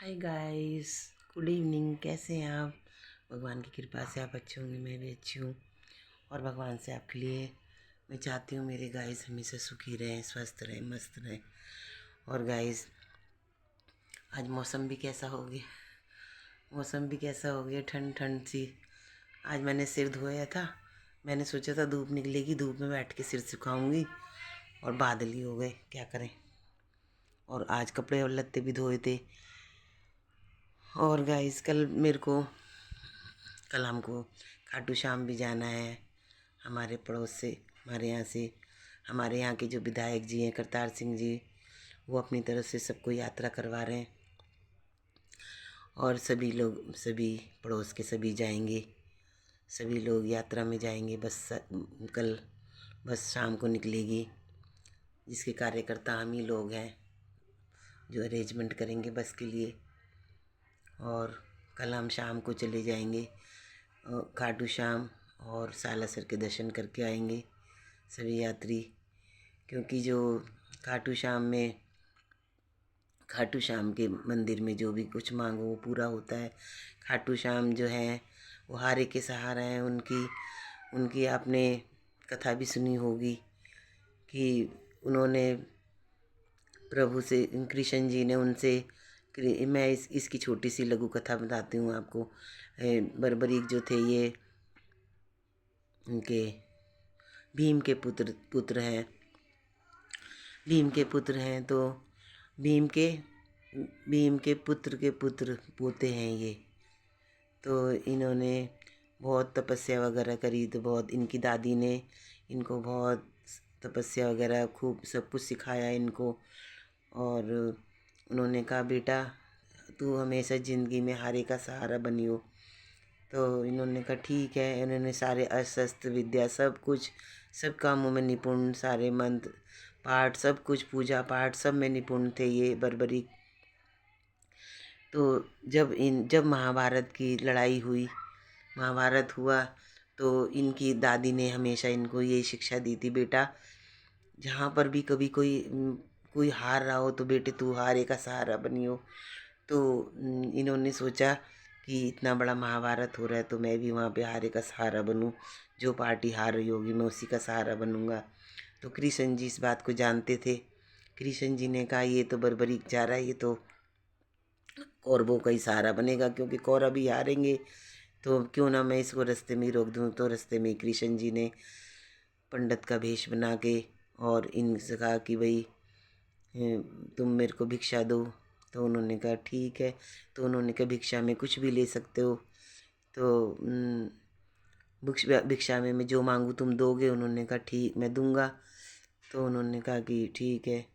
Hi guys, good evening. कैसे हैं आप? भगवान की कृपा से आप अच्छे होंगे, मैं भी अच्छी हूँ। और भगवान से आपके लिए मैं चाहती हूँ मेरे गाइस हमेशा सुखी रहें, स्वस्थ रहें, मस्त रहें। और गाइस, आज मौसम भी कैसा हो गया, ठंड ठंड सी। आज मैंने सिर धोया था। मैंने सोचा था धूप निकलेगी, धूप में बैठ के सिर सुखाऊंगी, और बादल ही हो गए, क्या करें। और आज कपड़े और लत्ते भी धोए थे। और गाइस, कल हमको खाटू श्याम भी जाना है। हमारे पड़ोस से, हमारे यहाँ से, हमारे यहाँ के जो विधायक जी हैं, करतार सिंह जी, वो अपनी तरफ से सबको यात्रा करवा रहे हैं। और सभी लोग, सभी पड़ोस के सभी जाएंगे, सभी लोग यात्रा में जाएंगे। कल बस शाम को निकलेगी, जिसके कार्यकर्ता हम ही लोग हैं जो अरेंजमेंट करेंगे बस के लिए। और कल हम शाम को चले जाएंगे खाटू श्याम, और सालासर के दर्शन करके आएंगे सभी यात्री। क्योंकि जो खाटू श्याम में, खाटू श्याम के मंदिर में जो भी कुछ मांगो वो पूरा होता है। खाटू श्याम जो हैं वो हारे के सहारा हैं। उनकी उनकी आपने कथा भी सुनी होगी कि उन्होंने प्रभु से, कृष्ण जी ने उनसे, मैं इसकी छोटी सी लघु कथा बताती हूँ आपको। बर्बरीक जो थे, ये उनके भीम के पुत्र हैं। भीम के पुत्र हैं तो भीम के भीम के पुत्र पोते हैं ये। तो इन्होंने बहुत तपस्या वगैरह करी, तो बहुत इनकी दादी ने इनको बहुत तपस्या वगैरह खूब सब कुछ सिखाया इनको। और उन्होंने कहा, बेटा तू हमेशा ज़िंदगी में हारे का सहारा बनियो। तो इन्होंने कहा ठीक है। इन्होंने सारे अस्त्र विद्या सब कुछ, सब कामों में निपुण, सारे मंत्र पाठ सब कुछ, पूजा पाठ सब में निपुण थे ये बर्बरी। तो जब महाभारत की लड़ाई हुई, महाभारत हुआ, तो इनकी दादी ने हमेशा इनको ये शिक्षा दी थी, बेटा जहाँ पर भी कभी कोई हार रहा हो तो बेटे तू हारे का सहारा बनियो। तो इन्होंने सोचा कि इतना बड़ा महाभारत हो रहा है तो मैं भी वहाँ पे हारे का सहारा बनूं। जो पार्टी हार रही होगी मैं उसी का सहारा बनूंगा। तो कृष्ण जी इस बात को जानते थे। कृष्ण जी ने कहा, ये तो बर्बरीक जा रहा है, ये तो कौरवों का ही सहारा बनेगा, क्योंकि कौरव ही हारेंगे, तो क्यों ना मैं इसको रास्ते में ही रोक दूँ। तो रास्ते में कृष्ण जी ने पंडित का भेष बना के और इनसे कहा कि भाई तुम मेरे को भिक्षा दो। तो उन्होंने कहा ठीक है। तो उन्होंने कहा भिक्षा में कुछ भी ले सकते हो। तो भिक्षा में मैं जो मांगूँ तुम दोगे? उन्होंने कहा ठीक, मैं दूंगा। तो उन्होंने कहा कि ठीक है।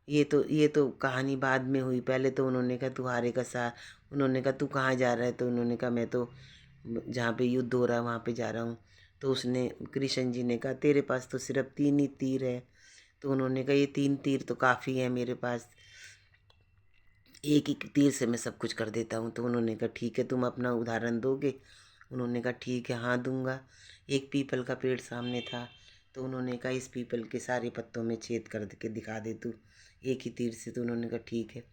ये तो कहानी बाद में हुई। पहले तो उन्होंने कहा तुम्हारे का सा उन्होंने कहा तू कहाँ जा रहा है? तो उन्होंने कहा मैं तो जहाँ पे युद्ध हो रहा है वहाँ पे जा रहा हूँ। तो उसने, कृष्ण जी ने कहा, तेरे पास तो सिर्फ 3 ही तीर है। तो उन्होंने कहा ये 3 तीर तो काफ़ी है मेरे पास, एक ही तीर से मैं सब कुछ कर देता हूँ। तो उन्होंने कहा ठीक है, तुम अपना उदाहरण दोगे? उन्होंने कहा ठीक है, हाँ दूंगा। एक पीपल का पेड़ सामने था, तो उन्होंने कहा इस पीपल के सारे पत्तों में छेद कर के दिखा दे तू, एक ही तीर से। तो उन्होंने कहा ठीक है।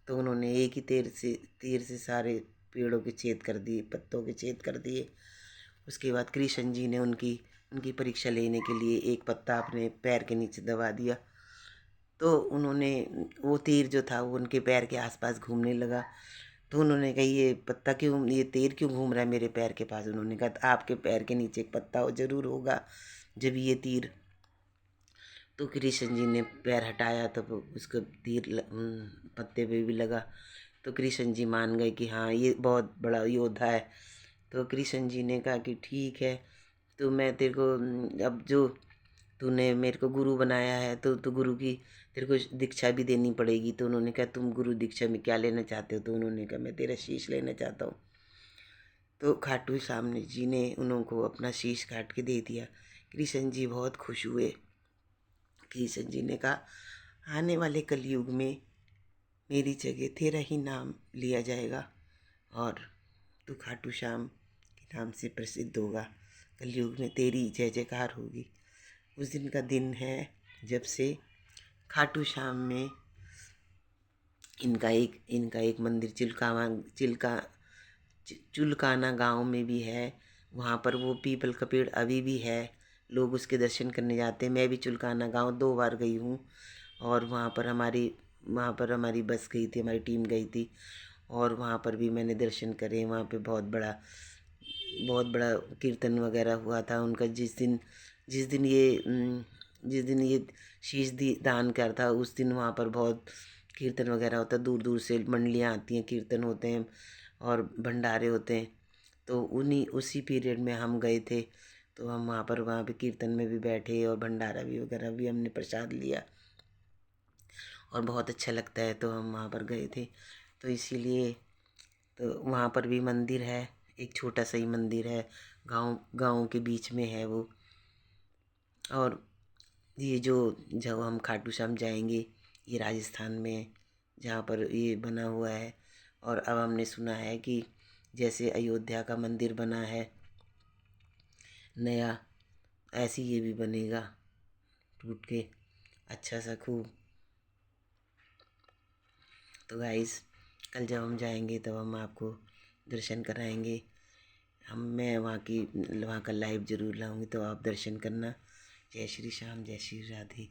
तो उन्होंने एक ही तीर से सारे पेड़ों के छेद कर दिए, पत्तों के छेद कर दिए। उसके बाद कृष्ण जी ने उनकी उनकी परीक्षा लेने के लिए एक पत्ता अपने पैर के नीचे दबा दिया। तो उन्होंने, वो तीर जो था वो उनके पैर के आसपास घूमने लगा। तो उन्होंने कहा ये तीर क्यों घूम रहा है मेरे पैर के पास? उन्होंने कहा आपके पैर के नीचे एक पत्ता हो जरूर होगा जब ये तीर। तो कृष्ण जी ने पैर हटाया तो उसका तीर पत्ते पे भी लगा। तो कृष्ण जी मान गए कि हाँ ये बहुत बड़ा योद्धा है। तो कृष्ण जी ने कहा कि ठीक है, तो मैं तेरे को अब जो तूने मेरे को गुरु बनाया है तो गुरु की तेरे को दीक्षा भी देनी पड़ेगी। तो उन्होंने कहा तुम गुरु दीक्षा में क्या लेना चाहते हो? तो उन्होंने कहा मैं तेरा शीश लेना चाहता हूँ। तो खाटू श्याम जी ने उनको अपना शीश काट के दे दिया। कृष्ण जी बहुत खुश हुए। कृष्ण जी ने कहा आने वाले कलयुग में मेरी जगह तेरा ही नाम लिया जाएगा और तू खाटू श्याम के नाम से प्रसिद्ध होगा। कलयुग में तेरी जय जयकार होगी। उस दिन का दिन है जब से खाटू श्याम में इनका एक मंदिर चुलकाना गांव में भी है। वहाँ पर वो पीपल का पेड़ अभी भी है, लोग उसके दर्शन करने जाते हैं। मैं भी चुलकाना गांव 2 बार गई हूँ। और वहाँ पर हमारी बस गई थी, हमारी टीम गई थी। और वहाँ पर भी मैंने दर्शन करे। वहाँ पे बहुत बड़ा कीर्तन वगैरह हुआ था उनका। जिस दिन ये शीश दी दान करता, उस दिन वहाँ पर बहुत कीर्तन वगैरह होता। दूर दूर से मंडलियाँ आती हैं, कीर्तन होते हैं और भंडारे होते हैं। तो उन्हीं उसी पीरियड में हम गए थे। तो हम वहाँ पे कीर्तन में भी बैठे और भंडारा भी वगैरह भी हमने प्रसाद लिया और बहुत अच्छा लगता है। तो हम वहाँ पर गए थे। तो इसीलिए तो वहाँ पर भी मंदिर है, एक छोटा सा ही मंदिर है, गांव गांव के बीच में है वो। और ये जो जब हम खाटू श्याम जाएंगे, ये राजस्थान में है, जहाँ पर ये बना हुआ है। और अब हमने सुना है कि जैसे अयोध्या का मंदिर बना है नया, ऐसे ये भी बनेगा टूट के अच्छा सा खूब। तो गाइस, कल जब हम जाएंगे तब हम आपको दर्शन कराएंगे। मैं वहाँ का लाइव ज़रूर लाऊंगी, तो आप दर्शन करना। जय श्री श्याम, जय श्री राधे।